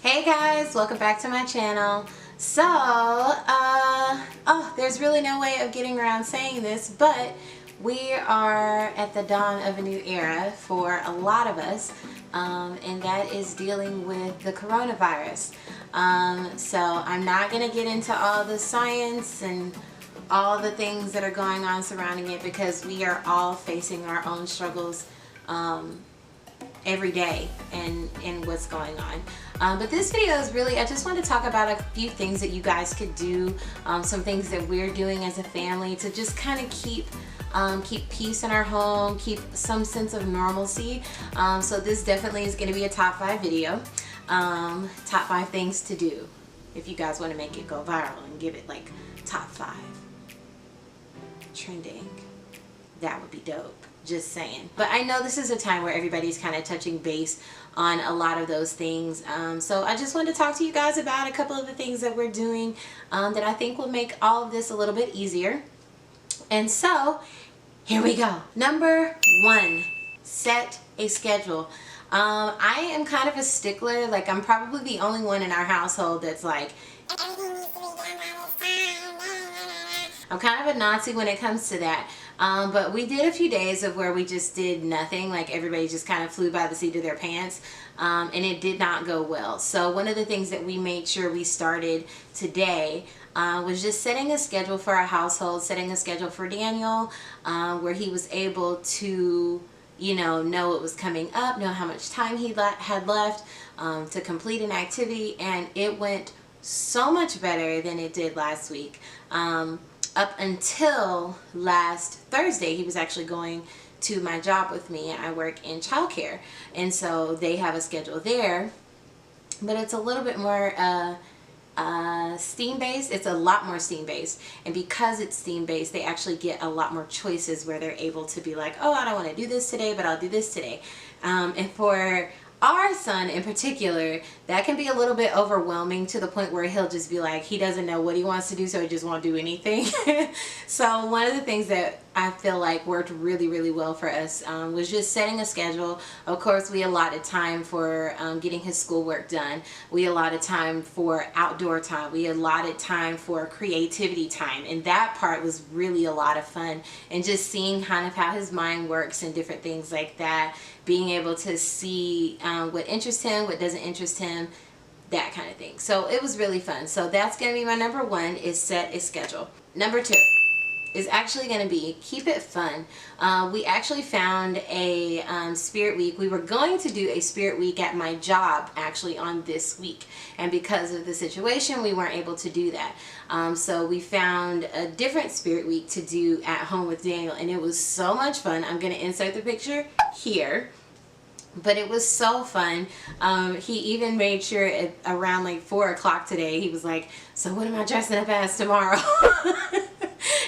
Hey guys, welcome back to my channel. There's really no way of getting around saying this, but we are at the dawn of a new era for a lot of us, and that is dealing with the coronavirus. So I'm not going to get into all the science and all the things that are going on surrounding it, because we are all facing our own struggles every day and what's going on. But this video is really, I just want to talk about a few things that you guys could do, some things that we're doing as a family to just kind of keep peace in our home, keep some sense of normalcy. So this definitely is going to be a top 5 video, top 5 things to do if you guys want to make it go viral and give it like top 5 trending. That would be dope. Just saying. But I know this is a time where everybody's kind of touching base on a lot of those things. So I just wanted to talk to you guys about a couple of the things that we're doing that I think will make all of this a little bit easier. And so here we go. Number 1, set a schedule. I am kind of a stickler. Like, I'm probably the only one in our household that's like, everything needs to be done by this time. I'm kind of a Nazi when it comes to that. But we did a few days of where we just did nothing, like everybody just kind of flew by the seat of their pants, and it did not go well. So one of the things that we made sure we started today was just setting a schedule for our household, setting a schedule for Daniel, where he was able to, know what was coming up, know how much time he had left to complete an activity, and it went so much better than it did last week. Up until last Thursday, he was actually going to my job with me. I work in childcare, and so they have a schedule there, but it's a little bit more STEAM-based. It's a lot more STEAM-based, and because it's STEAM-based, they actually get a lot more choices where they're able to be like, oh, I don't want to do this today, but I'll do this today. And for our son in particular, that can be a little bit overwhelming to the point where he'll just be like, he doesn't know what he wants to do, so he just won't do anything. So one of the things that I feel like worked really, really well for us was just setting a schedule. Of course, we allotted time for getting his schoolwork done. We allotted time for outdoor time. We allotted time for creativity time, and that part was really a lot of fun. And just seeing kind of how his mind works and different things like that, being able to see what interests him, what doesn't interest him, that kind of thing. So it was really fun. So that's going to be my number 1, is set a schedule. Number 2 is actually going to be keep it fun. We actually found a spirit week. We were going to do a spirit week at my job actually on this week, and because of the situation we weren't able to do that. So we found a different spirit week to do at home with Daniel, and it was so much fun. I'm going to insert the picture here. But it was so fun. He even made sure at around like 4 o'clock today, he was like, so what am I dressing up as tomorrow?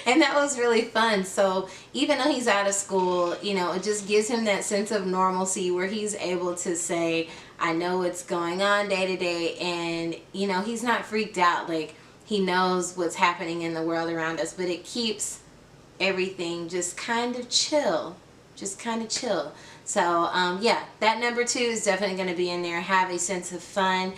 And that was really fun. So even though he's out of school, it just gives him that sense of normalcy where he's able to say, I know what's going on day to day, and he's not freaked out. Like, he knows what's happening in the world around us, but it keeps everything just kind of chill. So yeah, that number 2 is definitely going to be in there. Have a sense of fun,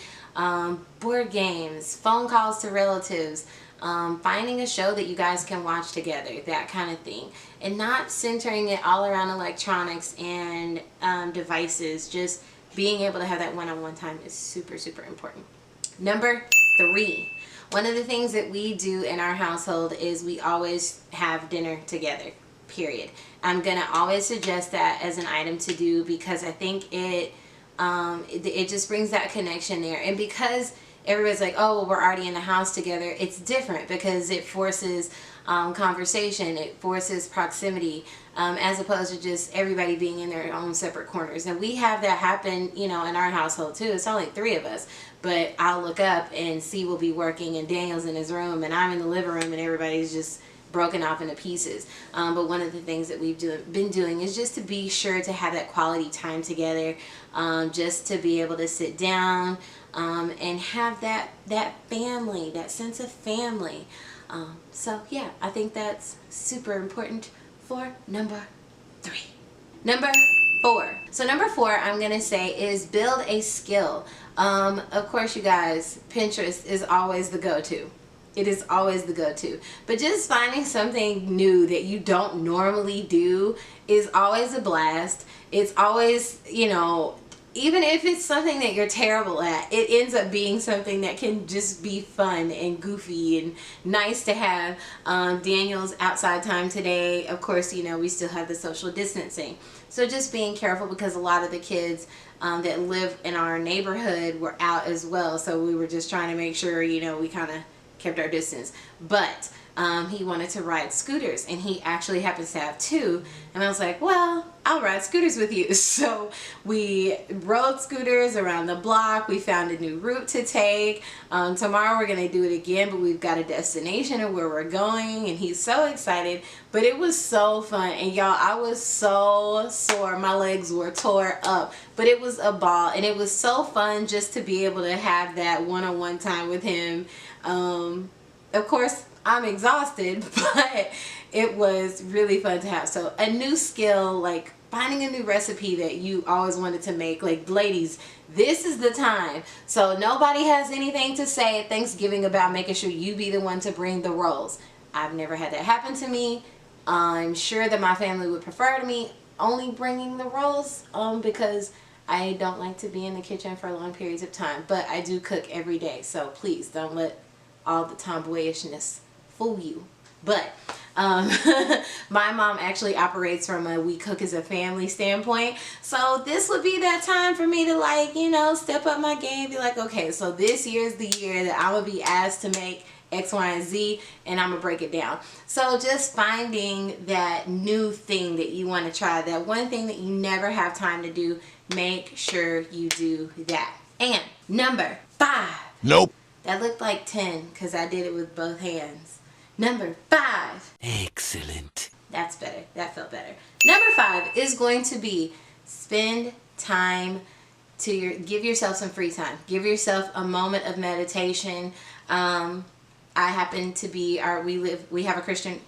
board games, phone calls to relatives, finding a show that you guys can watch together, that kind of thing, and not centering it all around electronics and devices. Just being able to have that one-on-one time is super, super important. Number 3, one of the things that we do in our household is we always have dinner together. Period. I'm gonna always suggest that as an item to do, because I think it just brings that connection there. And because everybody's like, oh, well, we're already in the house together, it's different because it forces conversation, it forces proximity, as opposed to just everybody being in their own separate corners. And we have that happen, in our household too. It's only 3 of us, but I'll look up and C will be working, and Daniel's in his room, and I'm in the living room, and everybody's just broken off into pieces. But one of the things that we've been doing is just to be sure to have that quality time together, just to be able to sit down and have that family, that sense of family. So yeah, I think that's super important for number 3. Number 4. So number 4, I'm going to say, is build a skill. Of course, you guys, Pinterest is always the go-to. It is always the go-to. But just finding something new that you don't normally do is always a blast. It's always, you know, even if it's something that you're terrible at, it ends up being something that can just be fun and goofy and nice to have. Daniel's outside time today. Of course, you know, we still have the social distancing. So just being careful, because a lot of the kids that live in our neighborhood were out as well. So we were just trying to make sure, you know, we kind of kept our distance. But he wanted to ride scooters, and he actually happens to have two, and I was like, well, I'll ride scooters with you. So we rode scooters around the block. We found a new route to take. Tomorrow we're gonna do it again, but we've got a destination of where we're going, and he's so excited. But it was so fun, and y'all, I was so sore. My legs were tore up, but it was a ball, and it was so fun just to be able to have that one-on-one time with him. Of course, I'm exhausted, but it was really fun to have. So a new skill, like finding a new recipe that you always wanted to make. Like, ladies, this is the time. So nobody has anything to say at Thanksgiving about making sure you be the one to bring the rolls. I've never had that happen to me. I'm sure that my family would prefer to me only bringing the rolls because I don't like to be in the kitchen for long periods of time. But I do cook every day, so please don't let all the tomboyishness fool you. But my mom actually operates from a we cook as a family standpoint, so this would be that time for me to, like, you know, step up my game, be like, okay, so this year's the year that I'm gonna be asked to make X, Y, and Z, and I'm gonna break it down. So just finding that new thing that you want to try, that one thing that you never have time to do, make sure you do that. And number 5. Nope. That looked like 10 because I did it with both hands. Number 5. Excellent. That's better. That felt better. Number 5 is going to be have time to give yourself some free time. Give yourself a moment of meditation. I happen to be we have a Christian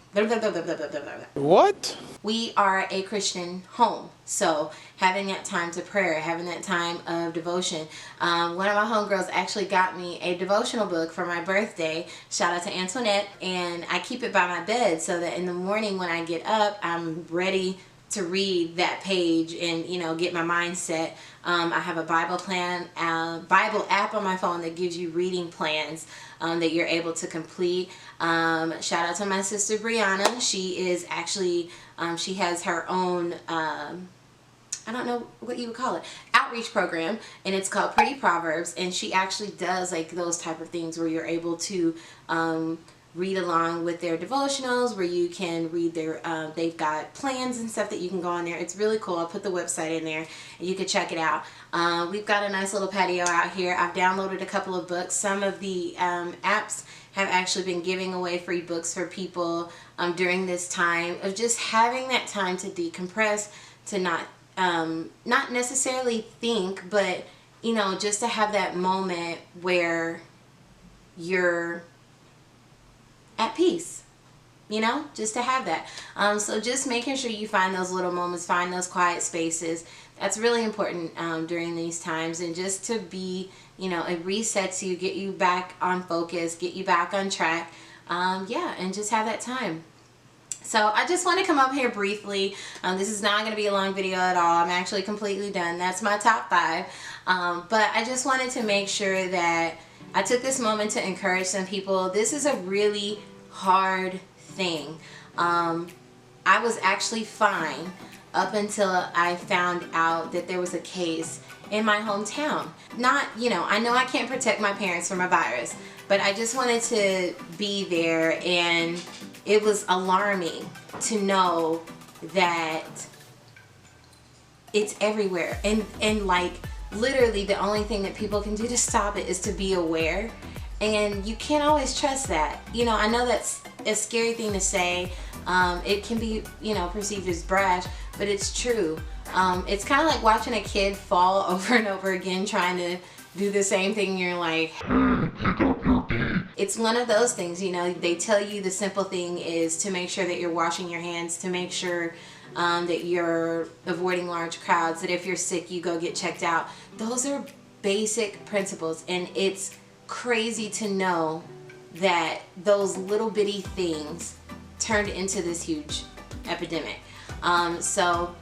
What? we are a Christian home, so having that time to prayer, having that time of devotion. One of my homegirls actually got me a devotional book for my birthday. Shout out to Antoinette. And I keep it by my bed so that in the morning when I get up, I'm ready to read that page and, you know, get my mind set. I have a Bible app on my phone that gives you reading plans that you're able to complete. Shout out to my sister Brianna. She is actually she has her own I don't know what you would call it, outreach program, and it's called Pretty Proverbs, and she actually does like those type of things where you're able to read along with their devotionals, where you can read their they've got plans and stuff that you can go on there. It's really cool. I'll put the website in there and you can check it out. We've got a nice little patio out here. I've downloaded a couple of books. Some of the apps have actually been giving away free books for people during this time of just having that time to decompress, to not necessarily think, but, you know, just to have that moment where you're at peace, you know, just to have that. So just making sure you find those little moments, find those quiet spaces. That's really important during these times, and just to be, you know, it resets you, get you back on focus, get you back on track. Yeah, and just have that time. So I just want to come up here briefly. This is not going to be a long video at all. I'm actually completely done. That's my top 5. But I just wanted to make sure that I took this moment to encourage some people. This is a really hard thing. I was actually fine up until I found out that there was a case in my hometown. Not, you know I can't protect my parents from a virus, but I just wanted to be there, and it was alarming to know that it's everywhere, and like literally the only thing that people can do to stop it is to be aware. And you can't always trust that. You know, I know that's a scary thing to say. It can be, you know, perceived as brash, but it's true. It's kind of like watching a kid fall over and over again trying to do the same thing. You're like, it's one of those things, you know, they tell you the simple thing is to make sure that you're washing your hands, to make sure that you're avoiding large crowds, that if you're sick, you go get checked out. Those are basic principles, and it's crazy to know that those little bitty things turned into this huge epidemic. So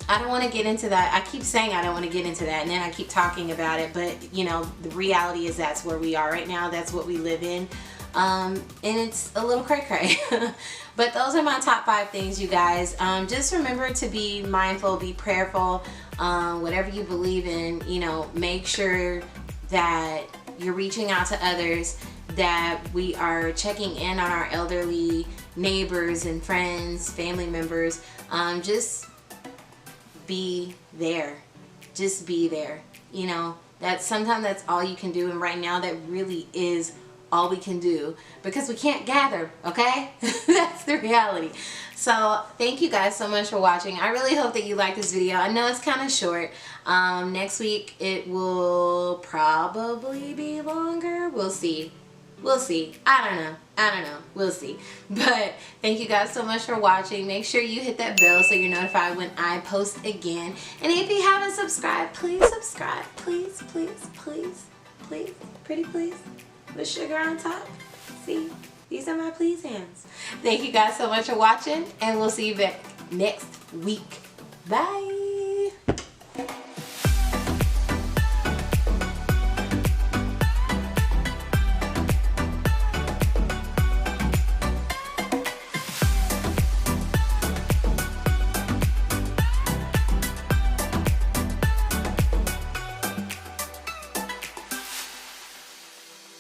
I don't want to get into that. I keep saying I don't want to get into that, and then I keep talking about it, but you know, the reality is that's where we are right now. That's what we live in. And it's a little cray cray. But those are my top 5 things, you guys. Just remember to be mindful, be prayerful, whatever you believe in, you know, make sure that you're reaching out to others, that we are checking in on our elderly neighbors and friends, family members. Just be there. Just be there. You know, sometimes that's all you can do, and right now that really is all we can do, because we can't gather, okay? That's the reality. So thank you guys so much for watching. I really hope that you like this video. I know it's kind of short. Next week it will probably be longer. We'll see. We'll see. I don't know. We'll see. But thank you guys so much for watching. Make sure you hit that bell so you're notified when I post again. And if you haven't subscribed, please subscribe. Please, please, please, please. Pretty please. With sugar on top. See? These are my please hands. Thank you guys so much for watching, and we'll see you back next week. Bye.